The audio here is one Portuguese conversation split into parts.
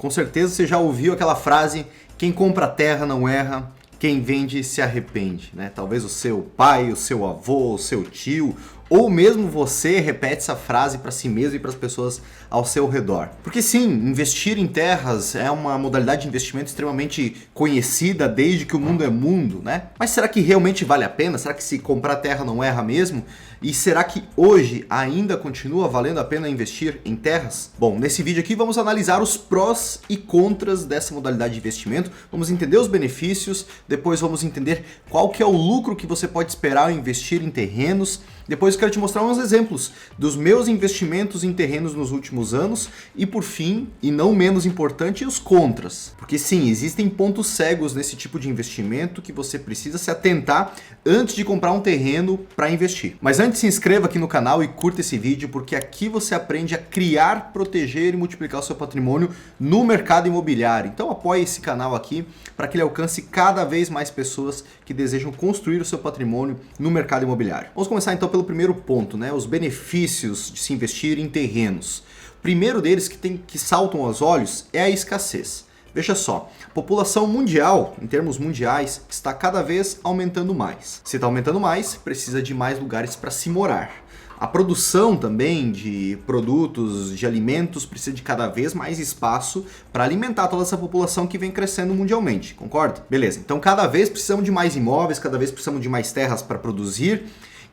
Com certeza você já ouviu aquela frase: quem compra terra não erra, quem vende se arrepende, né? Talvez o seu pai, o seu avô, o seu tio, ou mesmo você repete essa frase para si mesmo e para as pessoas ao seu redor. Porque sim, investir em terras é uma modalidade de investimento extremamente conhecida desde que o mundo é mundo, né? Mas será que realmente vale a pena? Será que se comprar terra não erra mesmo? E será que hoje ainda continua valendo a pena investir em terras? Bom, nesse vídeo aqui vamos analisar os prós e contras dessa modalidade de investimento, vamos entender os benefícios, depois vamos entender qual que é o lucro que você pode esperar ao investir em terrenos. Depois eu quero te mostrar uns exemplos dos meus investimentos em terrenos nos últimos anos e, por fim, e não menos importante, os contras. Porque sim, existem pontos cegos nesse tipo de investimento que você precisa se atentar antes de comprar um terreno para investir. Mas antes, se inscreva aqui no canal e curta esse vídeo, porque aqui você aprende a criar, proteger e multiplicar o seu patrimônio no mercado imobiliário. Então apoie esse canal aqui para que ele alcance cada vez mais pessoas que desejam construir o seu patrimônio no mercado imobiliário. Vamos começar então pelo primeiro ponto, né? Os benefícios de se investir em terrenos. O primeiro deles que saltam aos olhos é a escassez. Veja só, a população mundial, em termos mundiais, está cada vez aumentando mais. Se está aumentando mais, precisa de mais lugares para se morar. A produção também de produtos, de alimentos, precisa de cada vez mais espaço para alimentar toda essa população que vem crescendo mundialmente, concorda? Beleza, então cada vez precisamos de mais imóveis, cada vez precisamos de mais terras para produzir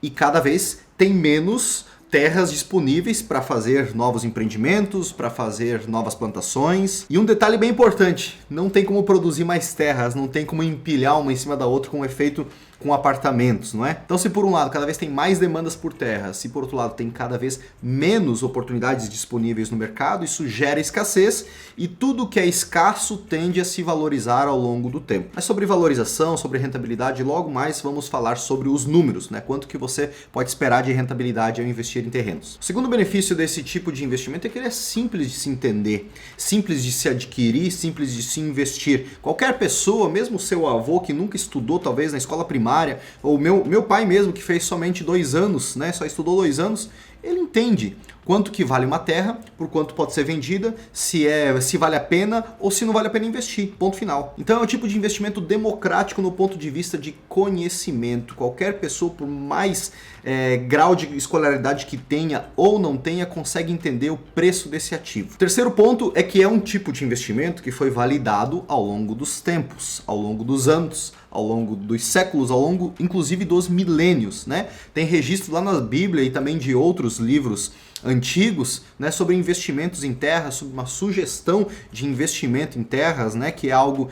e cada vez tem menos terras disponíveis para fazer novos empreendimentos, para fazer novas plantações. E um detalhe bem importante, não tem como produzir mais terras, não tem como empilhar uma em cima da outra com um efeito com apartamentos, não é? Então, se por um lado cada vez tem mais demandas por terra, se por outro lado tem cada vez menos oportunidades disponíveis no mercado, isso gera escassez e tudo que é escasso tende a se valorizar ao longo do tempo. Mas sobre valorização, sobre rentabilidade, logo mais vamos falar sobre os números, né? Quanto que você pode esperar de rentabilidade ao investir em terrenos. O segundo benefício desse tipo de investimento é que ele é simples de se entender, simples de se adquirir, simples de se investir. Qualquer pessoa, mesmo seu avô que nunca estudou talvez na escola primária, ou meu pai mesmo, que fez somente 2 anos, né, só estudou 2 anos, ele entende quanto que vale uma terra, por quanto pode ser vendida, se vale a pena ou se não vale a pena investir, ponto final. Então é um tipo de investimento democrático no ponto de vista de conhecimento. Qualquer pessoa, por mais grau de escolaridade que tenha ou não tenha, consegue entender o preço desse ativo. O terceiro ponto é que é um tipo de investimento que foi validado ao longo dos tempos, ao longo dos anos, ao longo dos séculos, ao longo inclusive dos milênios, né? Tem registro lá na Bíblia e também de outros livros antigos, né, sobre investimentos em terras, sobre uma sugestão de investimento em terras, né, que é algo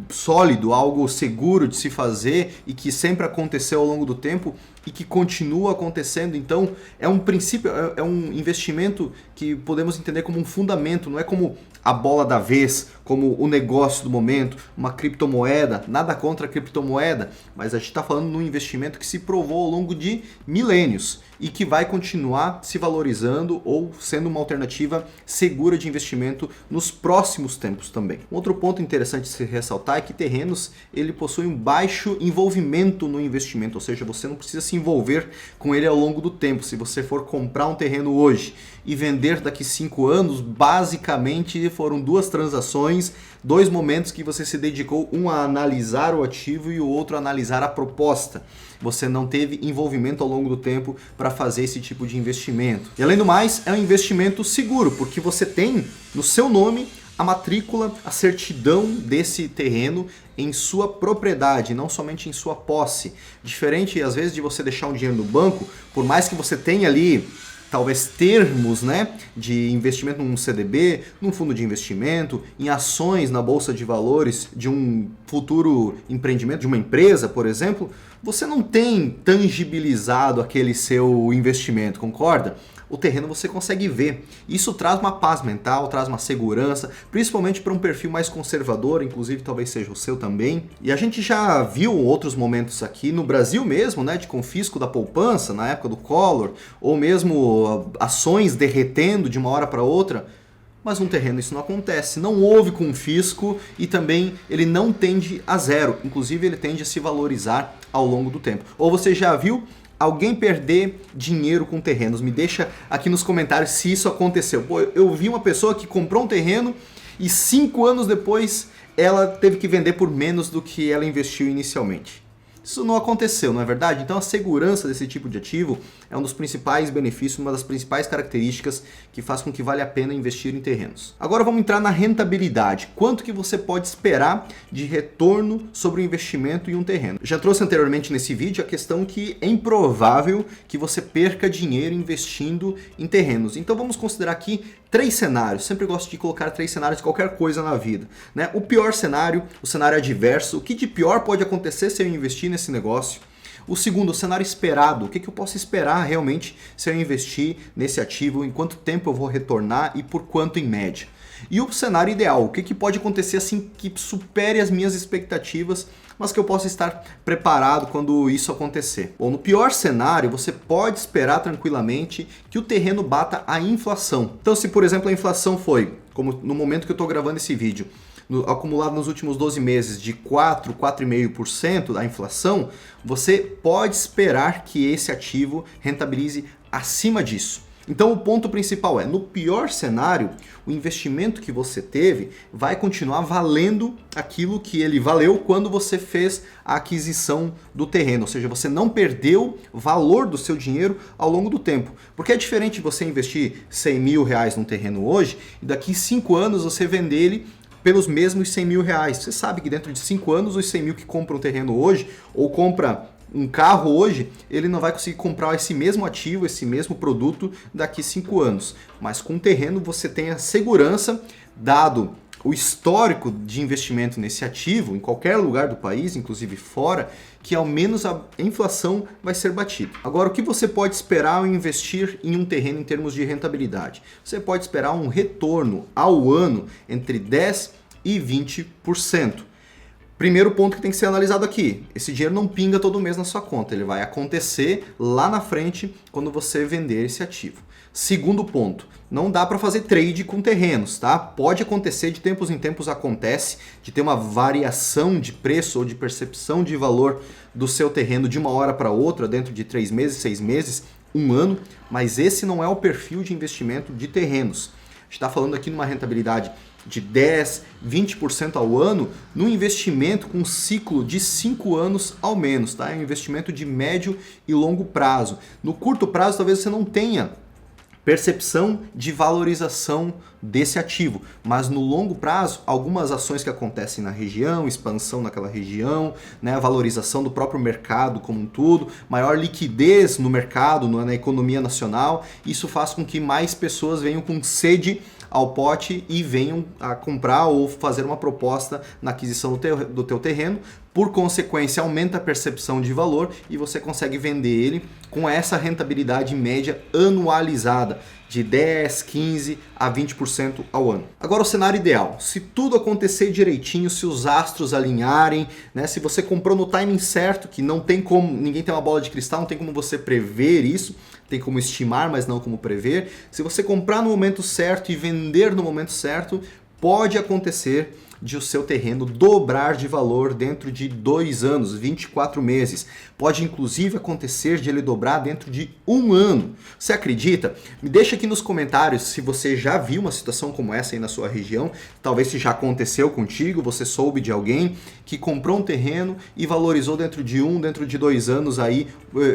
sólido, algo seguro de se fazer e que sempre aconteceu ao longo do tempo e que continua acontecendo. Então é um princípio, é um investimento que podemos entender como um fundamento, não é como a bola da vez, como o negócio do momento, uma criptomoeda, nada contra a criptomoeda, mas a gente está falando de um investimento que se provou ao longo de milênios e que vai continuar se valorizando ou sendo uma alternativa segura de investimento nos próximos tempos também. Um outro ponto interessante de se ressaltar é que terrenos ele possui um baixo envolvimento no investimento, ou seja, você não precisa se envolver com ele ao longo do tempo. Se você for comprar um terreno hoje e vender daqui 5 anos, basicamente foram 2 transações, 2 momentos que você se dedicou, um a analisar o ativo e o outro a analisar a proposta. Você não teve envolvimento ao longo do tempo para fazer esse tipo de investimento. E além do mais, é um investimento seguro, porque você tem no seu nome a matrícula, a certidão desse terreno em sua propriedade, não somente em sua posse. Diferente, às vezes, de você deixar um dinheiro no banco, por mais que você tenha ali talvez termos, né, de investimento num CDB, num fundo de investimento, em ações na bolsa de valores de um futuro empreendimento, de uma empresa, por exemplo, você não tem tangibilizado aquele seu investimento, concorda? O terreno você consegue ver. Isso traz uma paz mental, traz uma segurança, principalmente para um perfil mais conservador, inclusive talvez seja o seu também. E a gente já viu outros momentos aqui no Brasil mesmo, né, de confisco da poupança, na época do Collor, ou mesmo ações derretendo de uma hora para outra. Mas um terreno isso não acontece, não houve confisco e também ele não tende a zero, inclusive ele tende a se valorizar ao longo do tempo. Ou você já viu alguém perder dinheiro com terrenos? Me deixa aqui nos comentários se isso aconteceu. Pô, eu vi uma pessoa que comprou um terreno e 5 anos depois ela teve que vender por menos do que ela investiu inicialmente. Isso não aconteceu, não é verdade? Então a segurança desse tipo de ativo é um dos principais benefícios, uma das principais características que faz com que vale a pena investir em terrenos. Agora vamos entrar na rentabilidade. Quanto que você pode esperar de retorno sobre o investimento em um terreno? Já trouxe anteriormente nesse vídeo a questão que é improvável que você perca dinheiro investindo em terrenos. Então vamos considerar aqui 3 cenários. Sempre gosto de colocar 3 cenários de qualquer coisa na vida, né? O pior cenário, o cenário adverso, o que de pior pode acontecer se eu investir nesse negócio. O segundo, o cenário esperado, o que eu posso esperar realmente se eu investir nesse ativo, em quanto tempo eu vou retornar e por quanto em média. E o cenário ideal, o que pode acontecer assim que supere as minhas expectativas, mas que eu possa estar preparado quando isso acontecer. Bom, no pior cenário, você pode esperar tranquilamente que o terreno bata a inflação. Então, se por exemplo a inflação foi, como no momento que eu estou gravando esse vídeo, acumulado nos últimos 12 meses de 4,5% da inflação, você pode esperar que esse ativo rentabilize acima disso. Então o ponto principal é, no pior cenário, o investimento que você teve vai continuar valendo aquilo que ele valeu quando você fez a aquisição do terreno, ou seja, você não perdeu valor do seu dinheiro ao longo do tempo. Porque é diferente você investir 100 mil reais num terreno hoje e daqui 5 anos você vender ele pelos mesmos 100 mil reais. Você sabe que dentro de 5 anos os 100 mil que compram um terreno hoje ou compra um carro hoje, ele não vai conseguir comprar esse mesmo ativo, esse mesmo produto daqui 5 anos. Mas com o terreno você tem a segurança, dado o histórico de investimento nesse ativo, em qualquer lugar do país, inclusive fora, que ao menos a inflação vai ser batida. Agora, o que você pode esperar ao investir em um terreno em termos de rentabilidade? Você pode esperar um retorno ao ano entre 10% e 20%. Primeiro ponto que tem que ser analisado aqui, esse dinheiro não pinga todo mês na sua conta, ele vai acontecer lá na frente quando você vender esse ativo. Segundo ponto, não dá para fazer trade com terrenos, tá? Pode acontecer, de tempos em tempos acontece, de ter uma variação de preço ou de percepção de valor do seu terreno de uma hora para outra, dentro de 3 meses, 6 meses, 1 ano, mas esse não é o perfil de investimento de terrenos. A gente está falando aqui numa rentabilidade de 10%, 20% ao ano, num investimento com um ciclo de 5 anos ao menos, tá? É um investimento de médio e longo prazo. No curto prazo, talvez você não tenha percepção de valorização desse ativo, mas no longo prazo, algumas ações que acontecem na região, expansão naquela região, né, a valorização do próprio mercado como um todo, maior liquidez no mercado, na economia nacional, isso faz com que mais pessoas venham com sede ao pote e venham a comprar ou fazer uma proposta na aquisição do teu terreno. Por consequência, aumenta a percepção de valor e você consegue vender ele com essa rentabilidade média anualizada de 10, 15 a 20% ao ano. Agora o cenário ideal, se tudo acontecer direitinho, se os astros alinharem, né, se você comprou no timing certo, que não tem como, ninguém tem uma bola de cristal, não tem como você prever isso, tem como estimar, mas não como prever. Se você comprar no momento certo e vender no momento certo, pode acontecer de o seu terreno dobrar de valor dentro de 2 anos, 24 meses. Pode inclusive acontecer de ele dobrar dentro de 1 ano. Você acredita? Me deixa aqui nos comentários se você já viu uma situação como essa aí na sua região. Talvez se já aconteceu contigo, você soube de alguém que comprou um terreno e valorizou dentro de 1, dentro de 2 anos aí,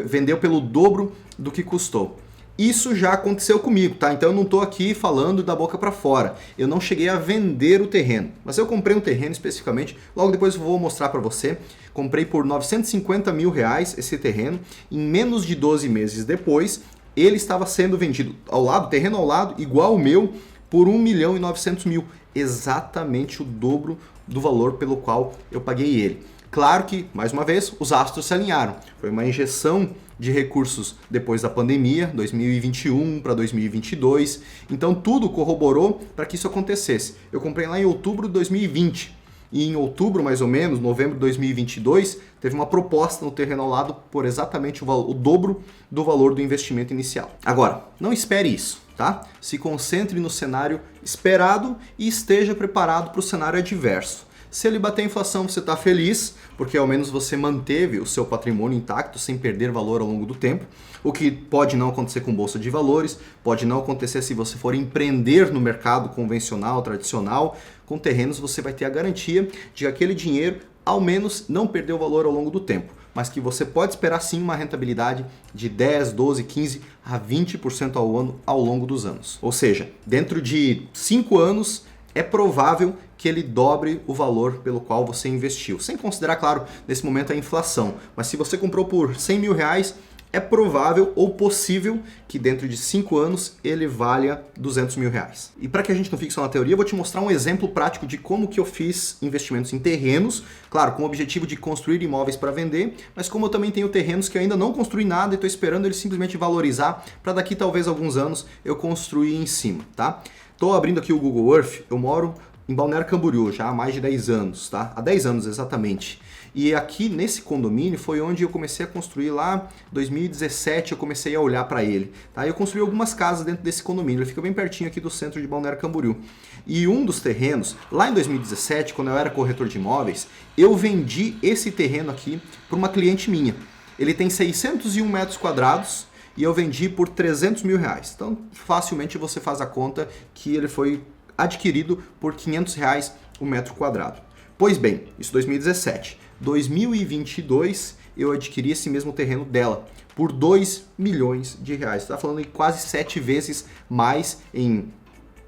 vendeu pelo dobro do que custou. Isso já aconteceu comigo, tá? Então eu não estou aqui falando da boca para fora. Eu não cheguei a vender o terreno, mas eu comprei um terreno especificamente. Logo depois eu vou mostrar para você. Comprei por 950 mil reais esse terreno. Em menos de 12 meses depois, ele estava sendo vendido ao lado, terreno ao lado, igual o meu, por 1 milhão e 900 mil. Exatamente o dobro do valor pelo qual eu paguei ele. Claro que, mais uma vez, os astros se alinharam. Foi uma injeção de recursos depois da pandemia, 2021 para 2022. Então tudo corroborou para que isso acontecesse. Eu comprei lá em outubro de 2020. E em outubro, mais ou menos, novembro de 2022, teve uma proposta no terreno ao lado por exatamente o dobro do valor do investimento inicial. Agora, não espere isso, tá? Se concentre no cenário esperado e esteja preparado para o cenário adverso. Se ele bater a inflação, você está feliz, porque ao menos você manteve o seu patrimônio intacto sem perder valor ao longo do tempo, o que pode não acontecer com bolsa de valores, pode não acontecer se você for empreender no mercado convencional, tradicional. Com terrenos você vai ter a garantia de que aquele dinheiro ao menos não perdeu valor ao longo do tempo, mas que você pode esperar sim uma rentabilidade de 10, 12, 15 a 20% ao ano ao longo dos anos. Ou seja, dentro de 5 anos é provável que ele dobre o valor pelo qual você investiu. Sem considerar, claro, nesse momento a inflação. Mas se você comprou por 100 mil reais, é provável ou possível que dentro de 5 anos ele valha 200 mil reais. E para que a gente não fique só na teoria, eu vou te mostrar um exemplo prático de como que eu fiz investimentos em terrenos, claro, com o objetivo de construir imóveis para vender, mas como eu também tenho terrenos que ainda não construí nada e estou esperando ele simplesmente valorizar para daqui talvez alguns anos eu construir em cima, tá? Estou abrindo aqui o Google Earth, eu moro em Balneário Camboriú já há mais de 10 anos, tá? Há 10 anos exatamente. E aqui nesse condomínio foi onde eu comecei a construir lá, 2017 eu comecei a olhar para ele. Tá? Eu construí algumas casas dentro desse condomínio, ele fica bem pertinho aqui do centro de Balneário Camboriú. E um dos terrenos, lá em 2017, quando eu era corretor de imóveis, eu vendi esse terreno aqui para uma cliente minha. Ele tem 601 metros quadrados e eu vendi por 300 mil reais. Então facilmente você faz a conta que ele foi adquirido por 500 reais o metro quadrado. Pois bem, isso 2017. 2022 eu adquiri esse mesmo terreno dela por 2 milhões de reais. Está falando em quase 7 vezes mais em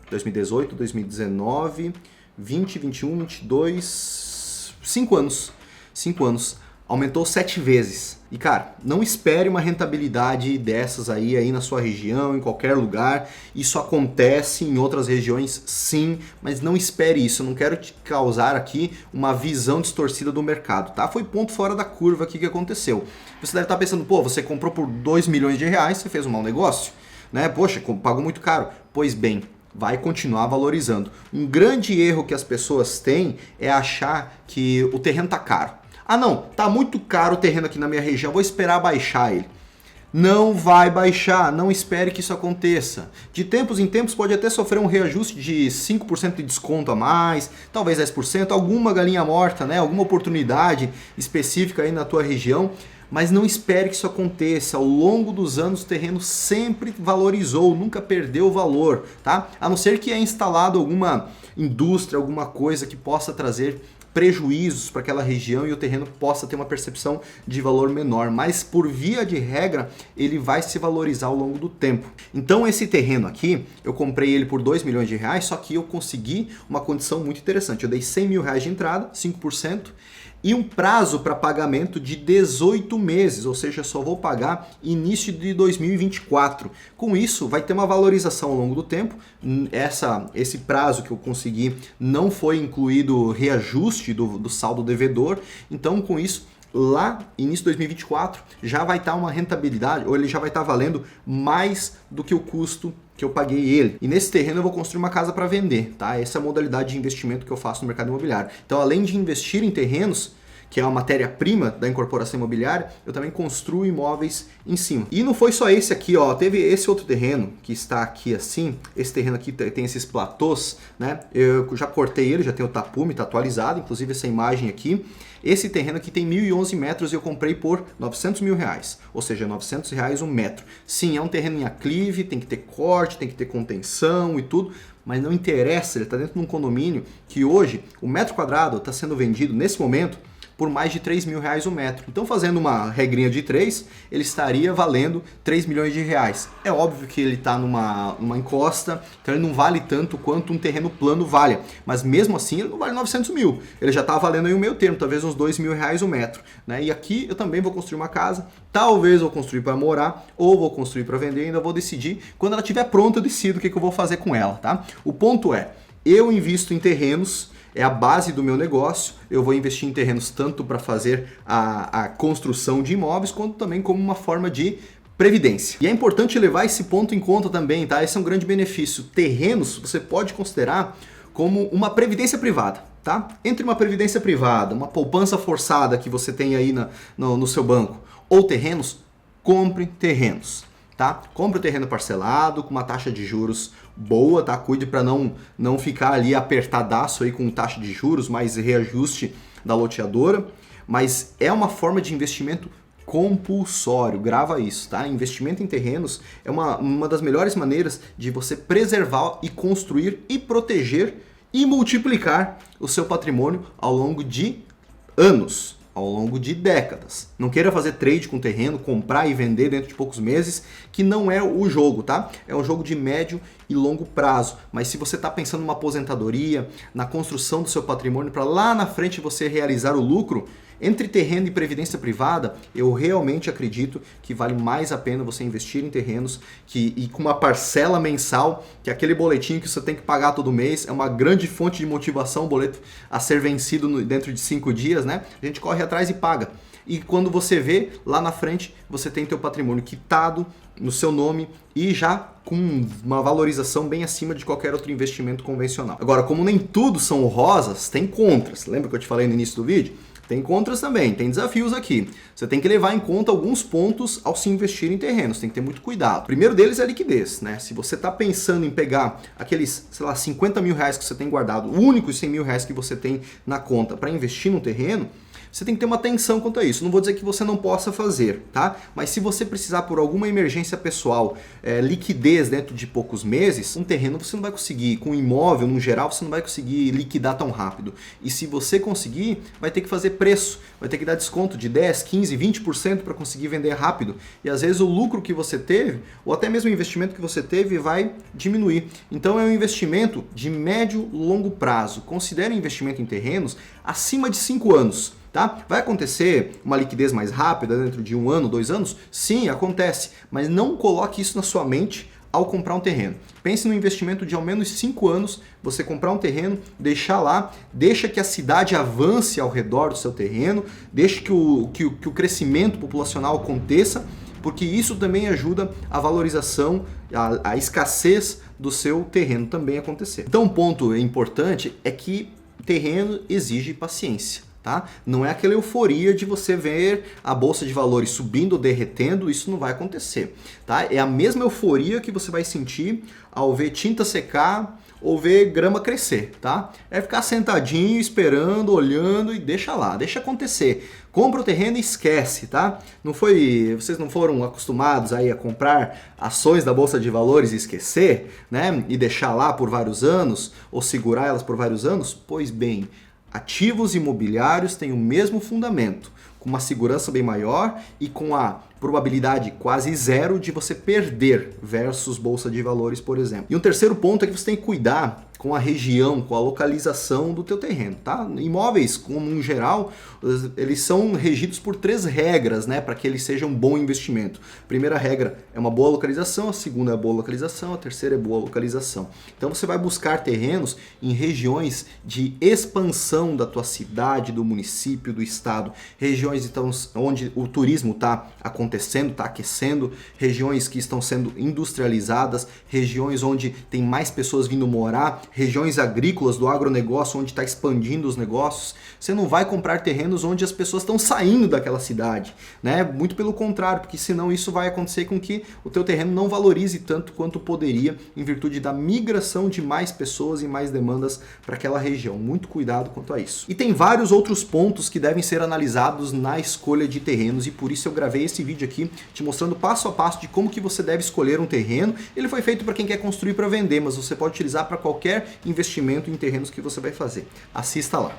2018, 2019, 20, 21, 22, 5 anos. 5 anos. Aumentou 7 vezes. E cara, não espere uma rentabilidade dessas aí na sua região, em qualquer lugar. Isso acontece em outras regiões, sim, mas não espere isso. Eu não quero te causar aqui uma visão distorcida do mercado, tá? Foi ponto fora da curva aqui que aconteceu. Você deve estar pensando, pô, você comprou por 2 milhões de reais, você fez um mau negócio, né? Poxa, pagou muito caro. Pois bem, vai continuar valorizando. Um grande erro que as pessoas têm é achar que o terreno tá caro. Ah não, tá muito caro o terreno aqui na minha região, vou esperar baixar ele. Não vai baixar, não espere que isso aconteça. De tempos em tempos pode até sofrer um reajuste de 5% de desconto a mais, talvez 10%, alguma galinha morta, né? Alguma oportunidade específica aí na tua região, mas não espere que isso aconteça. Ao longo dos anos o terreno sempre valorizou, nunca perdeu valor, tá? A não ser que é instalado alguma indústria, alguma coisa que possa trazer prejuízos para aquela região e o terreno possa ter uma percepção de valor menor, mas por via de regra ele vai se valorizar ao longo do tempo. Então esse terreno aqui, eu comprei ele por 2 milhões de reais, só que eu consegui uma condição muito interessante. Eu dei 100 mil reais de entrada, 5%, e um prazo para pagamento de 18 meses, ou seja, só vou pagar início de 2024. Com isso, vai ter uma valorização ao longo do tempo. Esse prazo que eu consegui não foi incluído reajuste do saldo devedor, então com isso, lá, início de 2024, já vai estar uma rentabilidade, ou ele já vai estar valendo mais do que o custo que eu paguei ele. E nesse terreno eu vou construir uma casa para vender, tá? Essa é a modalidade de investimento que eu faço no mercado imobiliário. Então, além de investir em terrenos, que é uma matéria-prima da incorporação imobiliária, eu também construo imóveis em cima. E não foi só esse aqui, ó, teve esse outro terreno que está aqui assim, esse terreno aqui tem esses platôs, né? Eu já cortei ele, já tem o tapume, tá atualizado, inclusive essa imagem aqui. Esse terreno aqui tem 1.011 metros e eu comprei por 900 mil reais, ou seja, 900 reais um metro. Sim, é um terreno em aclive, tem que ter corte, tem que ter contenção e tudo, mas não interessa, ele está dentro de um condomínio que hoje o metro quadrado está sendo vendido nesse momento por mais de 3 mil reais o metro. Então, fazendo uma regrinha de 3, ele estaria valendo 3 milhões de reais. É óbvio que ele está numa encosta, então ele não vale tanto quanto um terreno plano vale. Mas mesmo assim, ele não vale 900 mil. Ele já está valendo aí o meio termo, talvez uns 2 mil reais o metro. Né? E aqui eu também vou construir uma casa, talvez eu construir para morar, ou vou construir para vender, ainda vou decidir. Quando ela estiver pronta, eu decido o que eu vou fazer com ela. Tá? O ponto é, eu invisto em terrenos, é a base do meu negócio, eu vou investir em terrenos tanto para fazer a construção de imóveis, quanto também como uma forma de previdência. E é importante levar esse ponto em conta também, tá? Esse é um grande benefício. Terrenos você pode considerar como uma previdência privada, tá? Entre uma previdência privada, uma poupança forçada que você tem aí no seu banco, ou terrenos, compre terrenos. Tá? Compre o terreno parcelado com uma taxa de juros boa, tá? Cuide para não ficar ali apertadaço aí com taxa de juros, mais reajuste da loteadora, mas é uma forma de investimento compulsório, grava isso, tá? Investimento em terrenos é uma das melhores maneiras de você preservar e construir e proteger e multiplicar o seu patrimônio ao longo de anos, ao longo de décadas. Não queira fazer trade com terreno, comprar e vender dentro de poucos meses, que não é o jogo, tá? É um jogo de médio e longo prazo. Mas se você está pensando numa aposentadoria, na construção do seu patrimônio para lá na frente você realizar o lucro, entre terreno e previdência privada, eu realmente acredito que vale mais a pena você investir em terrenos e com uma parcela mensal, que é aquele boletinho que você tem que pagar todo mês, é uma grande fonte de motivação, o boleto a ser vencido dentro de 5 dias, né? A gente corre atrás e paga. E quando você vê, lá na frente, você tem teu patrimônio quitado no seu nome e já com uma valorização bem acima de qualquer outro investimento convencional. Agora, como nem tudo são rosas, tem contras. Lembra que eu te falei no início do vídeo? Tem contras também, tem desafios aqui. Você tem que levar em conta alguns pontos ao se investir em terrenos, tem que ter muito cuidado. O primeiro deles é a liquidez, né? Se você está pensando em pegar aqueles, sei lá, 50 mil reais que você tem guardado, o único 100 mil reais que você tem na conta para investir no terreno, você tem que ter uma atenção quanto a isso. Não vou dizer que você não possa fazer, tá? Mas se você precisar por alguma emergência pessoal, liquidez dentro de poucos meses, um terreno você não vai conseguir, com um imóvel no geral você não vai conseguir liquidar tão rápido. E se você conseguir, vai ter que fazer preço, vai ter que dar desconto de 10, 15, 20% para conseguir vender rápido. E às vezes o lucro que você teve, ou até mesmo o investimento que você teve, vai diminuir. Então é um investimento de médio e longo prazo. Considere investimento em terrenos acima de 5 anos. Tá? Vai acontecer uma liquidez mais rápida dentro de 1 ano, 2 anos? Sim, acontece, mas não coloque isso na sua mente ao comprar um terreno. Pense no investimento de ao menos 5 anos, você comprar um terreno, deixar lá, deixa que a cidade avance ao redor do seu terreno, deixe que o crescimento populacional aconteça, porque isso também ajuda a valorização, a escassez do seu terreno também acontecer. Então um ponto importante é que terreno exige paciência. Tá? Não é aquela euforia de você ver a bolsa de valores subindo ou derretendo, isso não vai acontecer. Tá? É a mesma euforia que você vai sentir ao ver tinta secar ou ver grama crescer. Tá? É ficar sentadinho, esperando, olhando e deixa lá, deixa acontecer. Compra o terreno e esquece, tá? Vocês não foram acostumados aí a comprar ações da Bolsa de Valores e esquecer, né? E deixar lá por vários anos ou segurar elas por vários anos? Pois bem, ativos imobiliários têm o mesmo fundamento, com uma segurança bem maior e com a probabilidade quase zero de você perder versus bolsa de valores, por exemplo. E um terceiro ponto é que você tem que cuidar com a região, com a localização do teu terreno, tá? Imóveis, como em geral, eles são regidos por 3 regras, né, para que eles sejam um bom investimento. A primeira regra é uma boa localização, a segunda é boa localização, a terceira é boa localização. Então você vai buscar terrenos em regiões de expansão da tua cidade, do município, do estado, regiões então, onde o turismo está acontecendo, está aquecendo, regiões que estão sendo industrializadas, regiões onde tem mais pessoas vindo morar, regiões agrícolas do agronegócio onde está expandindo os negócios. Você não vai comprar terrenos onde as pessoas estão saindo daquela cidade, né? Muito pelo contrário, porque senão isso vai acontecer com que o teu terreno não valorize tanto quanto poderia em virtude da migração de mais pessoas e mais demandas para aquela região. Muito cuidado quanto a isso. E tem vários outros pontos que devem ser analisados na escolha de terrenos e por isso eu gravei esse vídeo aqui te mostrando passo a passo de como que você deve escolher um terreno. Ele foi feito para quem quer construir para vender, mas você pode utilizar para qualquer investimento em terrenos que você vai fazer. Assista lá.